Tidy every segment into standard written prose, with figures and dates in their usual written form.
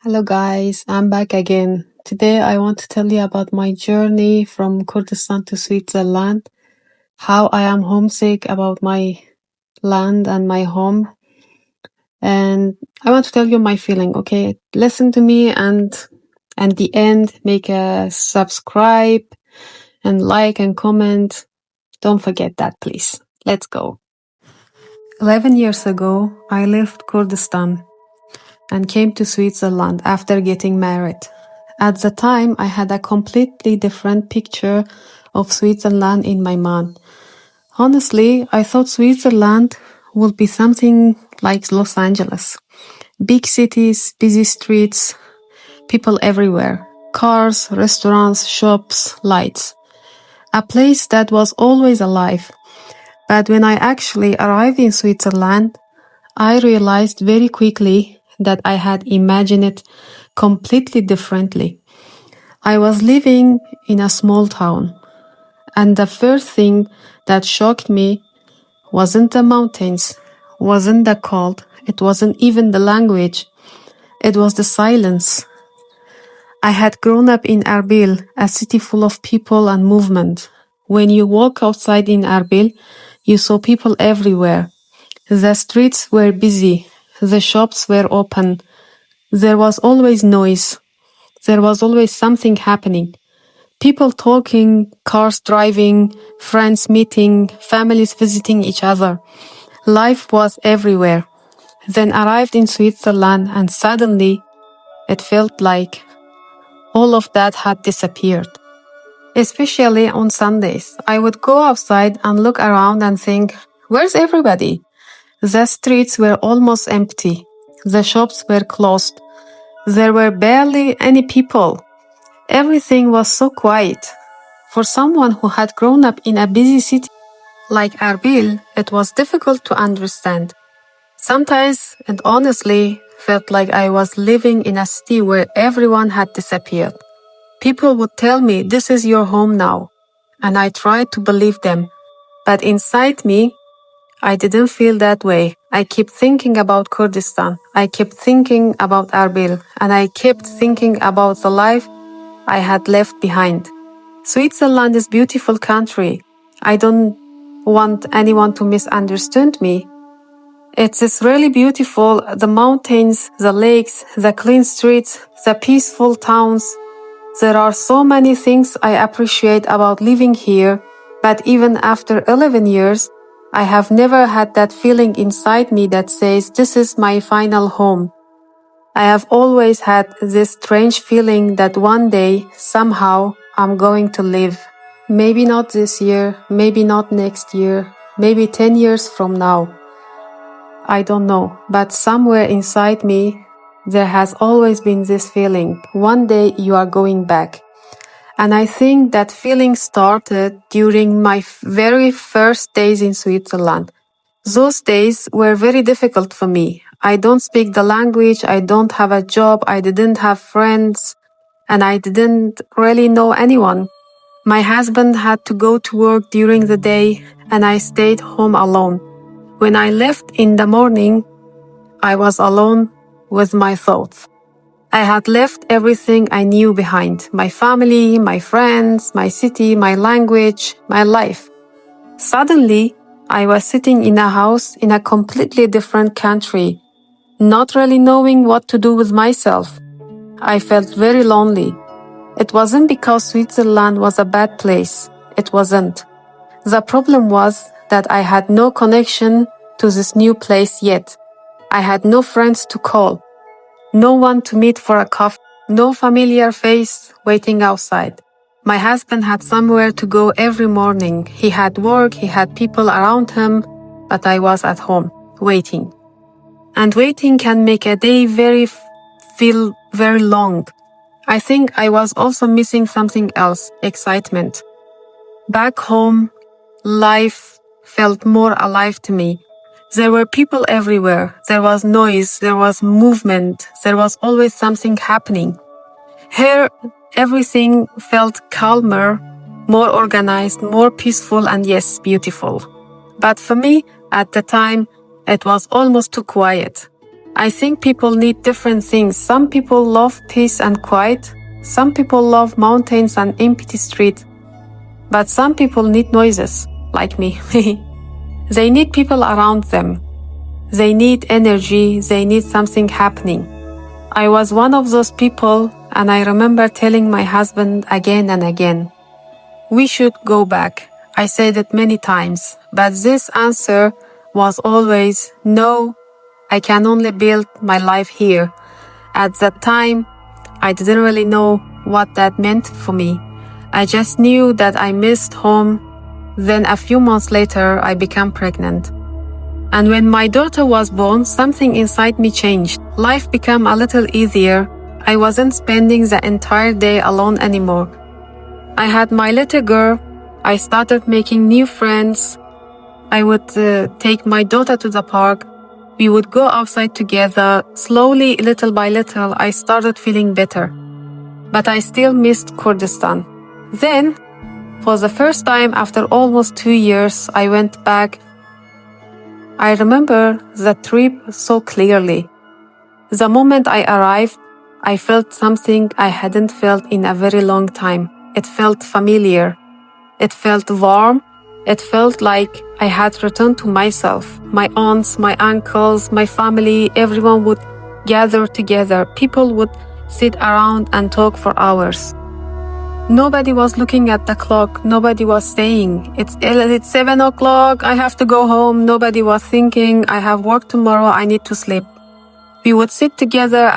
Hello guys, I'm back again. Today I want to tell you about my journey from Kurdistan to Switzerland, how I am homesick about my land and my home, and I want to tell you my feeling, okay? Listen to me and at the end make a subscribe and like and comment. Don't forget that, please. Let's go. 11 years ago, I left Kurdistan and came to Switzerland after getting married. At the time, I had a completely different picture of Switzerland in my mind. Honestly, I thought Switzerland would be something like Los Angeles. Big cities, busy streets, people everywhere. Cars, restaurants, shops, lights. A place that was always alive. But when I actually arrived in Switzerland, I realized very quickly that I had imagined it completely differently. I was living in a small town, and the first thing that shocked me wasn't the mountains, wasn't the cold, it wasn't even the language, it was the silence. I had grown up in Erbil, a city full of people and movement. When you walk outside in Erbil, you saw people everywhere. The streets were busy, the shops were open, there was always noise, there was always something happening. People talking, cars driving, friends meeting, families visiting each other. Life was everywhere. Then arrived in Switzerland and suddenly it felt like all of that had disappeared. Especially on Sundays, I would go outside and look around and think, where's everybody? The streets were almost empty. The shops were closed. There were barely any people. Everything was so quiet. For someone who had grown up in a busy city like Erbil, it was difficult to understand. Sometimes it honestly felt like I was living in a city where everyone had disappeared. People would tell me, this is your home now. And I tried to believe them. But inside me, I didn't feel that way. I kept thinking about Kurdistan. I kept thinking about Erbil. And I kept thinking about the life I had left behind. Switzerland is a beautiful country. I don't want anyone to misunderstand me. It is really beautiful. The mountains, the lakes, the clean streets, the peaceful towns. There are so many things I appreciate about living here, but even after 11 years, I have never had that feeling inside me that says this is my final home. I have always had this strange feeling that one day, somehow, I'm going to live. Maybe not this year, maybe not next year, maybe 10 years from now. I don't know, but somewhere inside me, there has always been this feeling. One day you are going back. And I think that feeling started during my very first days in Switzerland. Those days were very difficult for me. I don't speak the language, I don't have a job, I didn't have friends, and I didn't really know anyone. My husband had to go to work during the day, and I stayed home alone. When I left in the morning, I was alone with my thoughts. I had left everything I knew behind, my family, my friends, my city, my language, my life. Suddenly, I was sitting in a house in a completely different country, not really knowing what to do with myself. I felt very lonely. It wasn't because Switzerland was a bad place. It wasn't. The problem was that I had no connection to this new place yet. I had no friends to call, no one to meet for a coffee, no familiar face waiting outside. My husband had somewhere to go every morning. He had work, he had people around him, but I was at home, waiting. And waiting can make a day feel very long. I think I was also missing something else, excitement. Back home, life felt more alive to me. There were people everywhere. There was noise, there was movement, there was always something happening. Here, everything felt calmer, more organized, more peaceful, and yes, beautiful. But for me, at the time, it was almost too quiet. I think people need different things. Some people love peace and quiet. Some people love mountains and empty streets. But some people need noises, like me. They need people around them. They need energy. They need something happening. I was one of those people, and I remember telling my husband again and again, we should go back. I said it many times, but this answer was always, no, I can only build my life here. At that time, I didn't really know what that meant for me. I just knew that I missed home. Then a few months later, I became pregnant. And when my daughter was born, something inside me changed. Life became a little easier. I wasn't spending the entire day alone anymore. I had my little girl. I started making new friends. I would take my daughter to the park. We would go outside together. Slowly, little by little, I started feeling better. But I still missed Kurdistan. Then, for the first time after almost 2 years, I went back. I remember the trip so clearly. The moment I arrived, I felt something I hadn't felt in a very long time. It felt familiar. It felt warm. It felt like I had returned to myself. My aunts, my uncles, my family, everyone would gather together. People would sit around and talk for hours. Nobody was looking at the clock. Nobody was saying, it's 7 o'clock, I have to go home. Nobody was thinking, I have work tomorrow, I need to sleep. We would sit together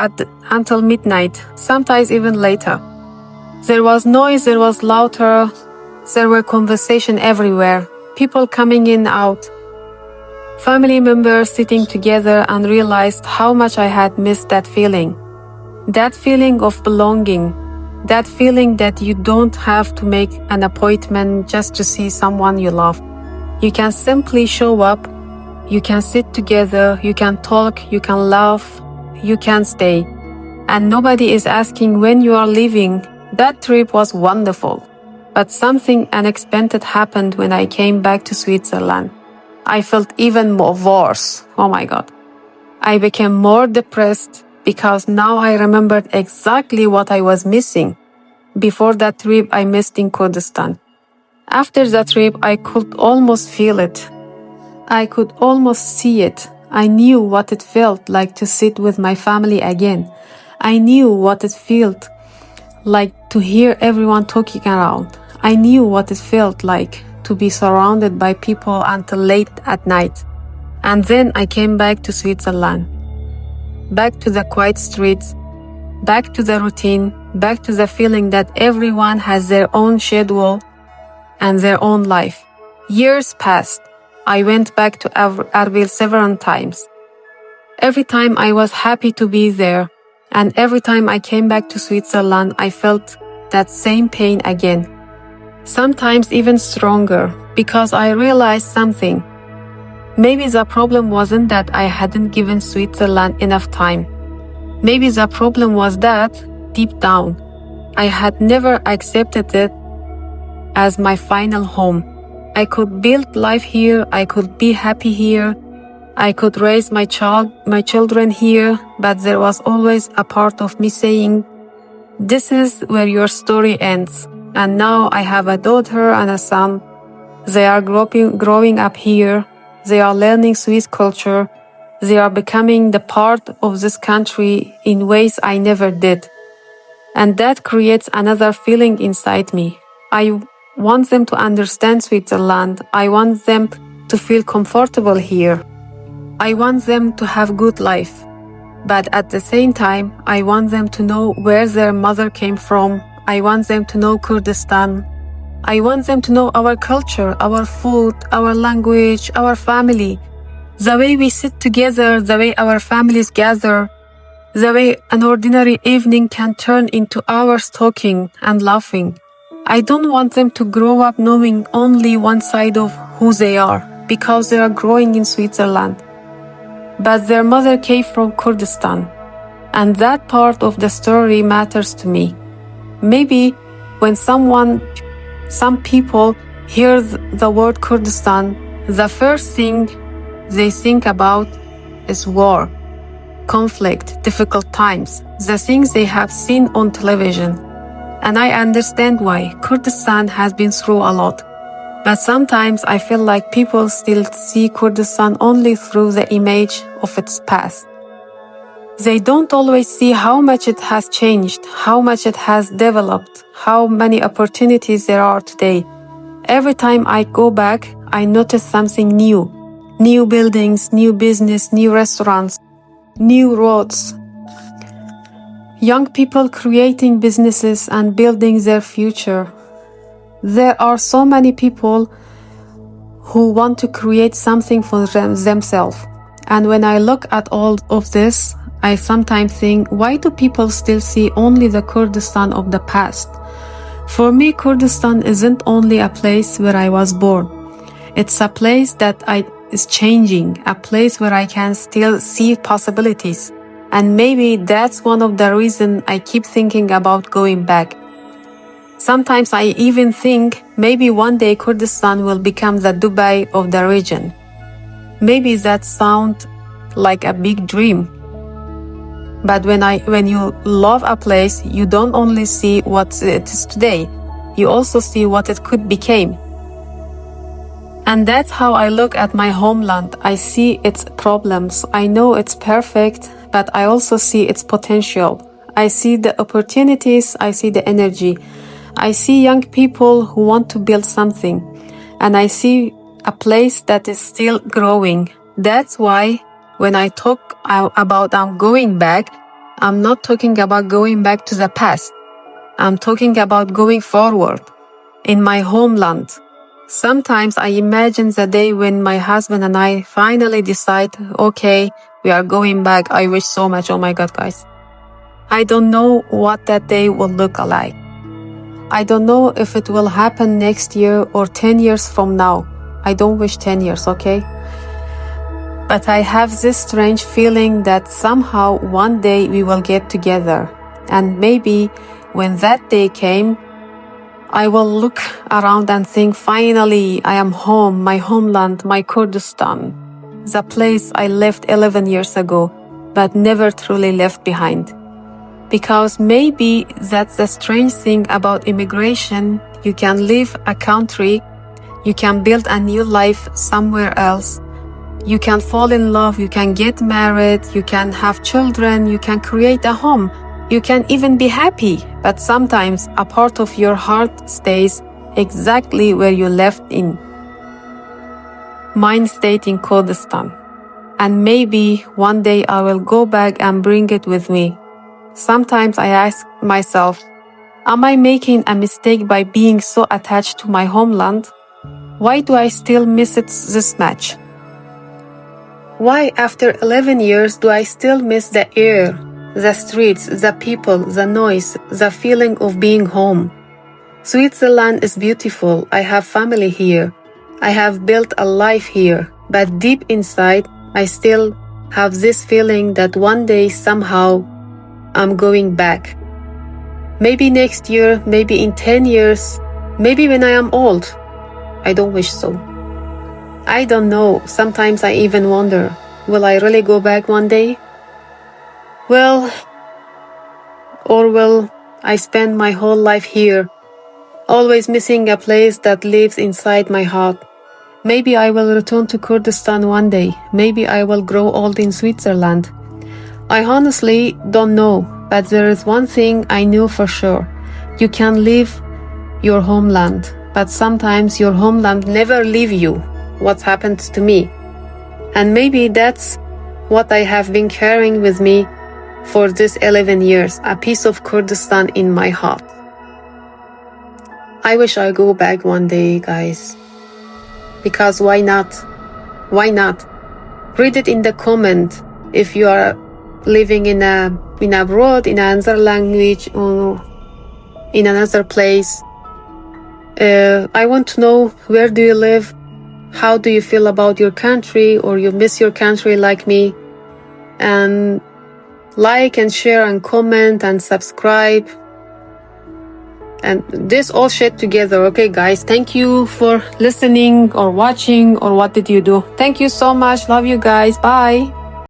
until midnight, sometimes even later. There was noise, there was laughter, there were conversation everywhere, people coming in and out. Family members sitting together, and realized how much I had missed that feeling. That feeling of belonging. That feeling that you don't have to make an appointment just to see someone you love. You can simply show up, you can sit together, you can talk, you can laugh, you can stay. And nobody is asking when you are leaving. That trip was wonderful. But something unexpected happened when I came back to Switzerland. I felt even more worse. Oh my God. I became more depressed, because now I remembered exactly what I was missing. Before that trip, I missed in Kurdistan. After that trip, I could almost feel it. I could almost see it. I knew what it felt like to sit with my family again. I knew what it felt like to hear everyone talking around. I knew what it felt like to be surrounded by people until late at night. And then I came back to Switzerland. Back to the quiet streets, back to the routine, back to the feeling that everyone has their own schedule and their own life. Years passed. I went back to Erbil several times. Every time I was happy to be there, and every time I came back to Switzerland, I felt that same pain again. Sometimes even stronger, because I realized something. Maybe the problem wasn't that I hadn't given Switzerland enough time. Maybe the problem was that, deep down, I had never accepted it as my final home. I could build life here, I could be happy here, I could raise my children here, but there was always a part of me saying, this is where your story ends. And now I have a daughter and a son. They are growing up here. They are learning Swiss culture. They are becoming the part of this country in ways I never did. And that creates another feeling inside me. I want them to understand Switzerland. I want them to feel comfortable here. I want them to have good life. But at the same time, I want them to know where their mother came from. I want them to know Kurdistan. I want them to know our culture, our food, our language, our family. The way we sit together, the way our families gather, the way an ordinary evening can turn into hours talking and laughing. I don't want them to grow up knowing only one side of who they are, because they are growing in Switzerland. But their mother came from Kurdistan, and that part of the story matters to me. Maybe when some people hear the word Kurdistan, the first thing they think about is war. conflict, difficult times, the things they have seen on television. And I understand why. Kurdistan has been through a lot. But sometimes I feel like people still see Kurdistan only through the image of its past. They don't always see how much it has changed, how much it has developed, how many opportunities there are today. Every time I go back, I notice something new. New buildings, new business, new restaurants, new roads. Young people creating businesses and building their future. There are so many people who want to create something for themselves. And when I look at all of this, I sometimes think, why do people still see only the Kurdistan of the past? For me, Kurdistan isn't only a place where I was born. It's a place that is changing, a place where I can still see possibilities. And maybe that's one of the reasons I keep thinking about going back. Sometimes I even think maybe one day Kurdistan will become the Dubai of the region. Maybe that sounds like a big dream. But when you love a place, you don't only see what it is today, you also see what it could become. And that's how I look at my homeland. I see its problems. I know it's perfect, but I also see its potential. I see the opportunities, I see the energy. I see young people who want to build something. And I see a place that is still growing. That's why when I talk about I'm going back, I'm not talking about going back to the past. I'm talking about going forward in my homeland. Sometimes I imagine the day when my husband and I finally decide, okay, we are going back. I wish so much. Oh my God, guys. I don't know what that day will look like. I don't know if it will happen next year or 10 years from now. I don't wish 10 years, okay? But I have this strange feeling that somehow one day we will get together. And maybe when that day came, I will look around and think, finally, I am home, my homeland, my Kurdistan, the place I left 11 years ago, but never truly left behind. Because maybe that's the strange thing about immigration. You can leave a country, you can build a new life somewhere else. You can fall in love, you can get married, you can have children, you can create a home. You can even be happy, but sometimes a part of your heart stays exactly where you left in. Mine stayed in Kurdistan. And maybe one day I will go back and bring it with me. Sometimes I ask myself, am I making a mistake by being so attached to my homeland? Why do I still miss it this much? Why after 11 years do I still miss the air, the streets, the people, the noise, the feeling of being home? Switzerland is beautiful. I have family here. I have built a life here. But deep inside, I still have this feeling that one day somehow I'm going back. Maybe next year, maybe in 10 years, maybe when I am old. I don't wish so. I don't know. Sometimes I even wonder, will I really go back one day? Well, or will I spend my whole life here, always missing a place that lives inside my heart? Maybe I will return to Kurdistan one day. Maybe I will grow old in Switzerland. I honestly don't know, but there is one thing I know for sure. You can leave your homeland, but sometimes your homeland never leave you. What happened to me? And maybe that's what I have been carrying with me for this 11 years, a piece of Kurdistan in my heart. I wish I go back one day, guys. Because why not? Why not? Read it in the comment if you are living in abroad, in another language, or in another place. I want to know, where do you live? How do you feel about your country, or you miss your country like me? And like and share and comment and subscribe. And this all shit together, okay guys? Thank you for listening or watching, or what did you do? Thank you so much. Love you guys. Bye.